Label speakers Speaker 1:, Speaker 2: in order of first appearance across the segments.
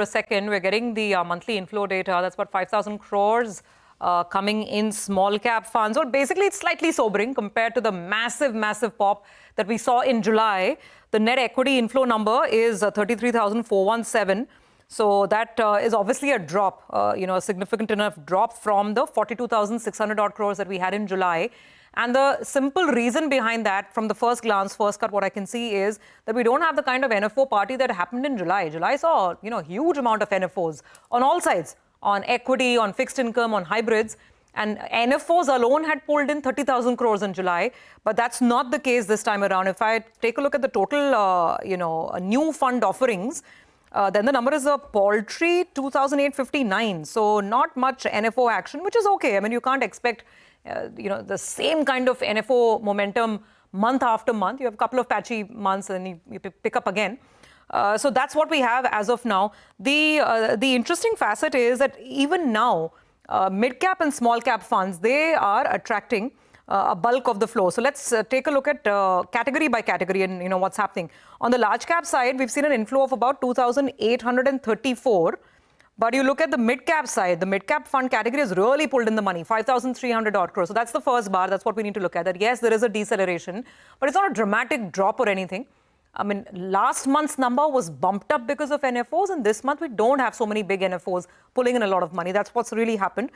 Speaker 1: a second. We're getting the monthly inflow data. That's about 5,000 crores coming in small cap funds. Well, basically, it's slightly sobering compared to the massive pop that we saw in July. The net equity inflow number is 33,417. So that is obviously a drop, a significant enough drop from the 42,600 odd crores that we had in July. And the simple reason behind that, from the first glance, first cut, what I can see is that we don't have the kind of NFO party that happened in July. July saw, a huge amount of NFOs on all sides, on equity, on fixed income, on hybrids. And NFOs alone had pulled in 30,000 crores in July. But that's not the case this time around. If I take a look at the total, new fund offerings, then the number is a paltry 2,859. So not much NFO action, which is okay. I mean, you can't expect the same kind of NFO momentum month after month. You have a couple of patchy months and you pick up again. So that's what we have as of now. The interesting facet is that even now, mid-cap and small-cap funds, they are attracting a bulk of the flow. So let's take a look at category by category and what's happening. On the large-cap side, we've seen an inflow of about 2,834. But you look at the mid-cap side, the mid-cap fund category has really pulled in the money, 5,300 odd crores. So that's the first bar. That's what we need to look at. That yes, there is a deceleration, but it's not a dramatic drop or anything. I mean, last month's number was bumped up because of NFOs, and this month we don't have so many big NFOs pulling in a lot of money. That's what's really happened.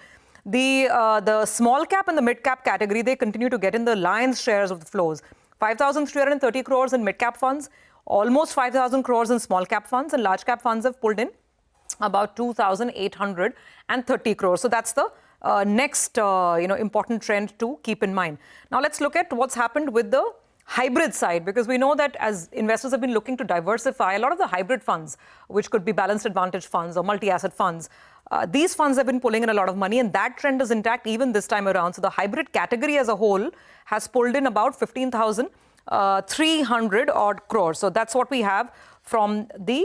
Speaker 1: The small cap and the mid-cap category, they continue to get in the lion's shares of the flows. 5,330 crores in mid-cap funds, almost 5,000 crores in small-cap funds, and large-cap funds have pulled in about 2,830 crores. So that's the next, important trend to keep in mind. Now let's look at what's happened with the hybrid side, because we know that as investors have been looking to diversify, a lot of the hybrid funds, which could be balanced advantage funds or multi-asset funds, these funds have been pulling in a lot of money, and that trend is intact even this time around. So the hybrid category as a whole has pulled in about 15,300 odd crores. So that's what we have from the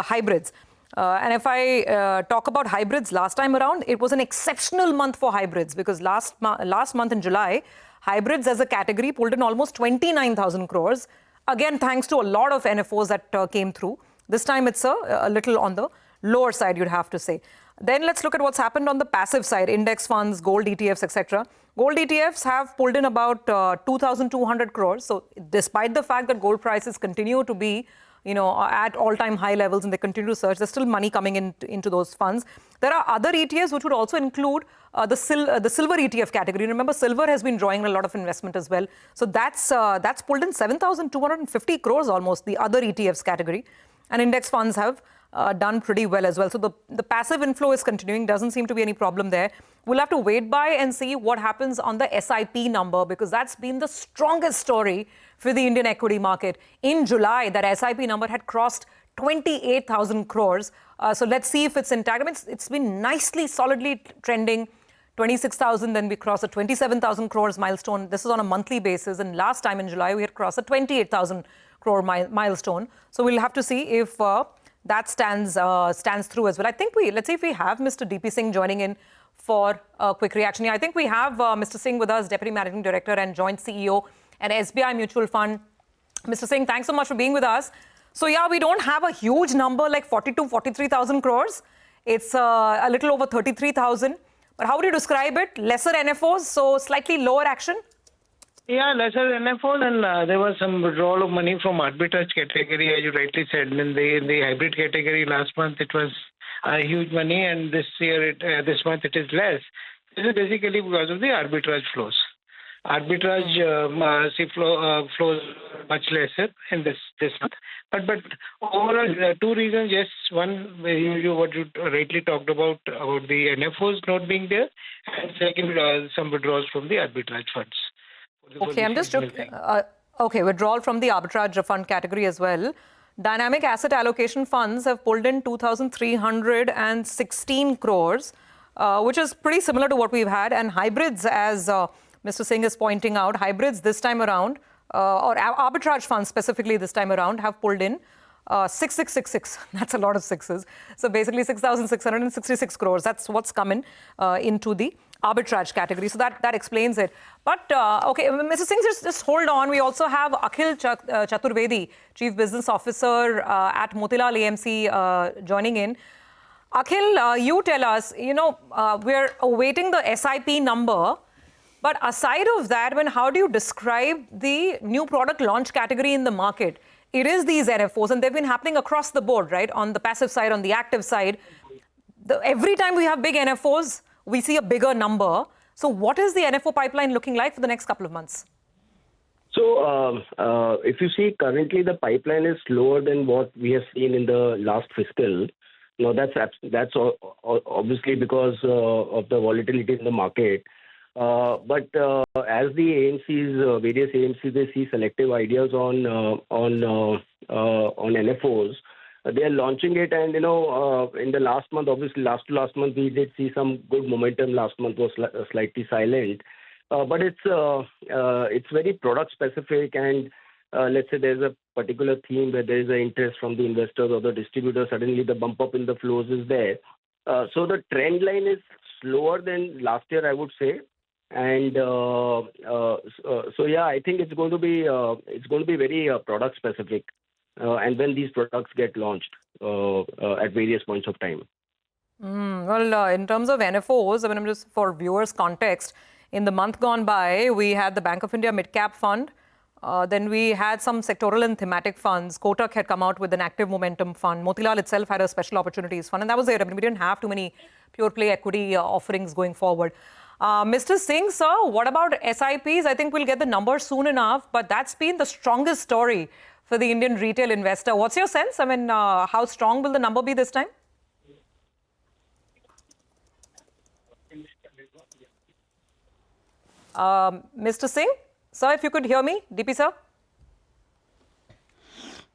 Speaker 1: hybrids. And if I talk about hybrids last time around, it was an exceptional month for hybrids because last month in July, hybrids as a category pulled in almost 29,000 crores. Again, thanks to a lot of NFOs that came through. This time it's a little on the lower side, you'd have to say. Then let's look at what's happened on the passive side, index funds, gold ETFs, etc. Gold ETFs have pulled in about 2,200 crores. So despite the fact that gold prices continue to be at all-time high levels and they continue to surge, there's still money coming into those funds. There are other ETFs which would also include the silver ETF category. Remember, silver has been drawing a lot of investment as well. So that's pulled in 7,250 crores almost, the other ETFs category. And index funds have done pretty well as well. So the passive inflow is continuing. Doesn't seem to be any problem there. We'll have to wait by and see what happens on the SIP number, because that's been the strongest story for the Indian equity market. In July, that SIP number had crossed 28,000 crores. So let's see if it's intact. I mean, it's been nicely, solidly trending. 26,000, then we crossed a 27,000 crores milestone. This is on a monthly basis. And last time in July, we had crossed a 28,000 crore milestone. So we'll have to see if that stands through as well. I think let's see if we have Mr. DP Singh joining in for a quick reaction here. I think we have Mr. Singh with us, Deputy Managing Director and Joint CEO at SBI Mutual Fund. Mr. Singh, thanks so much for being with us. So yeah, we don't have a huge number like 43,000 crores. It's a little over 33,000. But how would you describe it? Lesser NFOs, so slightly lower action?
Speaker 2: Yeah, lesser NFOs, and there was some withdrawal of money from arbitrage category, as you rightly said. In the hybrid category last month, it was huge money, and this month it is less. This is basically because of the arbitrage flows. Arbitrage flows much lesser in this month. But overall, two reasons. Yes, one, what you rightly talked about the NFOs not being there, and second, some withdrawals from the arbitrage funds.
Speaker 1: Okay, I'm just withdrawal from the arbitrage fund category as well. Dynamic asset allocation funds have pulled in 2,316 crores, which is pretty similar to what we've had. And hybrids, as Mr. Singh is pointing out, hybrids this time around, or arbitrage funds specifically this time around, have pulled in 6666. That's a lot of sixes. So basically 6,666 crores. That's what's come in into the arbitrage category. So that explains it. But, okay, Mr. Singh, just hold on. We also have Akhil Chaturvedi, Chief Business Officer at Motilal AMC joining in. Akhil, you tell us, we're awaiting the SIP number. But aside of that, how do you describe the new product launch category in the market? It is these NFOs, and they've been happening across the board, right? On the passive side, on the active side. Every time we have big NFOs, we see a bigger number. So what is the NFO pipeline looking like for the next couple of months?
Speaker 3: So if you see, currently the pipeline is slower than what we have seen in the last fiscal. Now, that's obviously because of the volatility in the market. But as the AMCs, various AMCs, they see selective ideas on NFOs, they are launching it. And, in the last month, obviously last month, we did see some good momentum. Last month was slightly silent. But it's very product specific. And let's say there's a particular theme where there is an interest from the investors or the distributors. Suddenly the bump up in the flows is there. So the trend line is slower than last year, I would say. And so yeah, I think it's going to be very product specific, and when these products get launched at various points of time.
Speaker 1: Well, in terms of NFOs, I mean, just for viewers' context, in the month gone by, we had the Bank of India Mid Cap Fund. Then we had some sectoral and thematic funds. Kotak had come out with an active momentum fund. Motilal itself had a special opportunities fund, and that was it. I mean, we didn't have too many pure play equity offerings going forward. Mr. Singh, sir, what about SIPs? I think we'll get the numbers soon enough, but that's been the strongest story for the Indian retail investor. What's your sense? I mean, how strong will the number be this time? Mr. Singh, sir, if you could hear me, DP sir.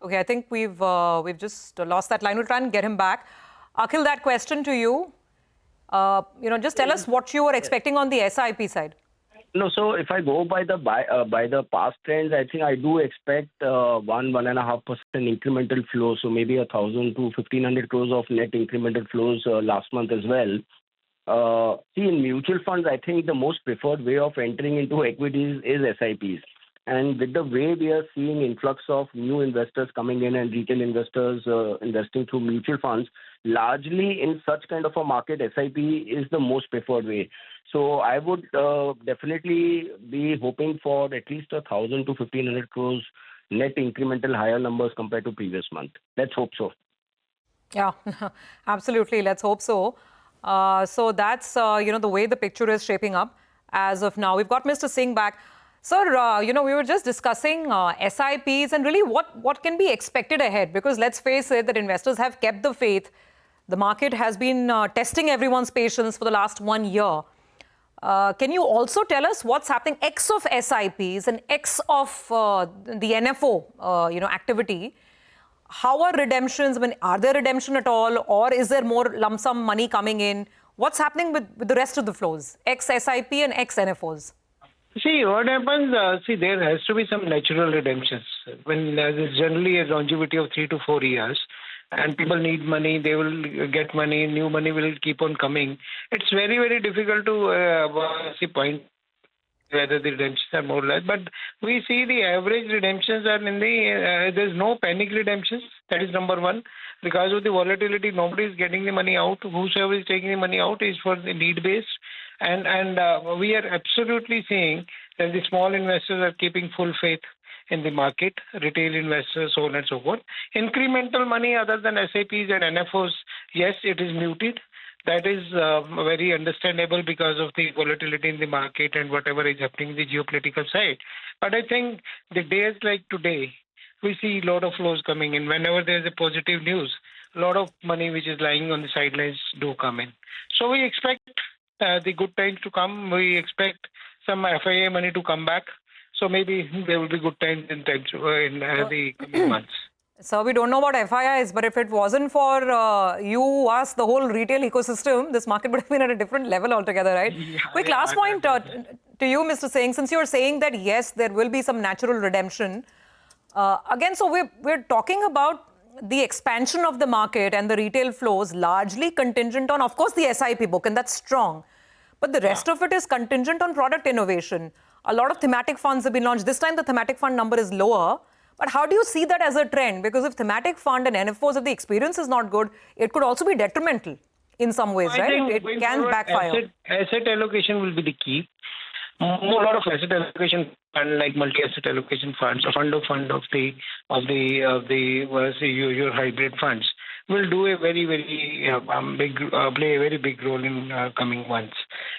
Speaker 1: Okay, I think we've just lost that line. We'll try and get him back. Akhil, that question to you. Just tell us what you were expecting on the SIP side.
Speaker 3: No, so if I go by the past trends, I think I do expect 1.5% incremental flow. So maybe 1,000 to 1,500 crores of net incremental flows last month as well. See, in mutual funds, I think the most preferred way of entering into equities is SIPs. And with the way we are seeing influx of new investors coming in and retail investors investing through mutual funds, largely in such kind of a market, SIP is the most preferred way. So I would definitely be hoping for at least 1,000 to 1,500 crores net incremental higher numbers compared to previous month. Let's hope so.
Speaker 1: Yeah, absolutely. Let's hope so. So that's, the way the picture is shaping up as of now. We've got Mr. Singh back. Sir, we were just discussing SIPs and really what can be expected ahead, because let's face it, that investors have kept the faith. The market has been testing everyone's patience for the last 1 year. Can you also tell us what's happening X of SIPs and X of the NFO, activity? How are redemptions? I mean, are there redemption at all, or is there more lump sum money coming in? What's happening with the rest of the flows, X SIP and X NFOs?
Speaker 2: See, what happens, there has to be some natural redemptions. When there's generally a longevity of 3 to 4 years, and people need money, they will get money, new money will keep on coming. It's very, very difficult to point whether the redemptions are more or less. But we see the average redemptions are there's no panic redemptions. That is number one. Because of the volatility, nobody is getting the money out. Whosoever is taking the money out is for the need-based. And we are absolutely seeing that the small investors are keeping full faith in the market, retail investors, so on and so forth. Incremental money other than SIPs and NFOs, yes, it is muted. That is very understandable because of the volatility in the market and whatever is happening in the geopolitical side. But I think the days like today, we see a lot of flows coming in. Whenever there is a positive news, a lot of money which is lying on the sidelines do come in. So we expect the good times to come. We expect some FIA money to come back. So maybe there will be good times in the coming months.
Speaker 1: So we don't know about FIIs, but if it wasn't for us, the whole retail ecosystem, this market would have been at a different level altogether, right?
Speaker 2: Yeah,
Speaker 1: Quick last point to you, Mr. Singh, since you're saying that, yes, there will be some natural redemption. Again, so we're talking about the expansion of the market and the retail flows largely contingent on, of course, the SIP book, and that's strong. But the rest of it is contingent on product innovation. A lot of thematic funds have been launched. This time the thematic fund number is lower. But how do you see that as a trend? Because if thematic fund and NFOs, if the experience is not good, it could also be detrimental in some ways,
Speaker 2: I
Speaker 1: right?
Speaker 2: think
Speaker 1: It can backfire.
Speaker 2: Asset allocation will be the key. More lot of asset allocation fund like multi-asset allocation funds or fund of the your hybrid funds will do a very play a very big role in coming months.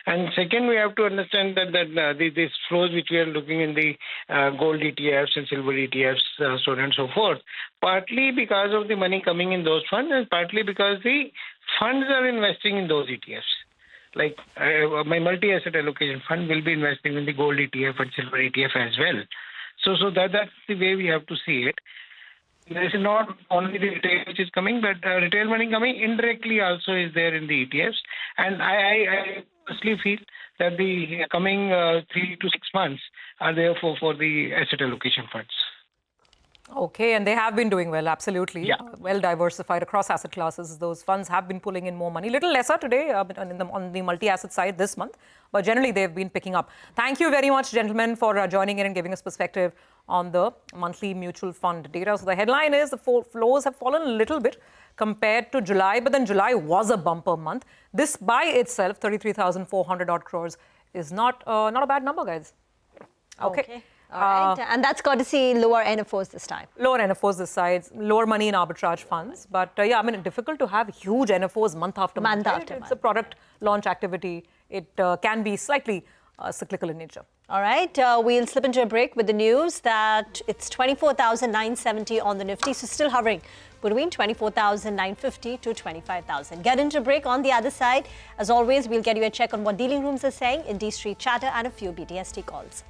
Speaker 2: And second, we have to understand that these flows which we are looking in the gold ETFs and silver ETFs, so on and so forth, partly because of the money coming in those funds and partly because the funds are investing in those ETFs. Like my multi-asset allocation fund will be investing in the gold ETF and silver ETF as well. So that's the way we have to see it. There is not only the retail which is coming, but retail money coming indirectly also is there in the ETFs. And I personally feel that the coming 3 to 6 months are there for the asset allocation funds.
Speaker 1: Okay, and they have been doing well, absolutely.
Speaker 2: Yeah.
Speaker 1: Well diversified across asset classes. Those funds have been pulling in more money. Little lesser today on the multi-asset side this month, but generally they've been picking up. Thank you very much, gentlemen, for joining in and giving us perspective on the monthly mutual fund data. So the headline is the flows have fallen a little bit compared to July, but then July was a bumper month. This by itself, 33,400 odd crores, is not a bad number, guys. Okay.
Speaker 4: All right. And that's courtesy lower NFOs this time.
Speaker 1: Lower NFOs this side, lower money in arbitrage funds. But yeah, I mean, difficult to have huge NFOs month after month. It's a product launch activity. It can be slightly cyclical in nature.
Speaker 4: All right. We'll slip into a break with the news that it's 24,970 on the Nifty. So still hovering between 24,950 to 25,000. Get into break on the other side. As always, we'll get you a check on what dealing rooms are saying, Indie Street Chatter and a few BTST calls.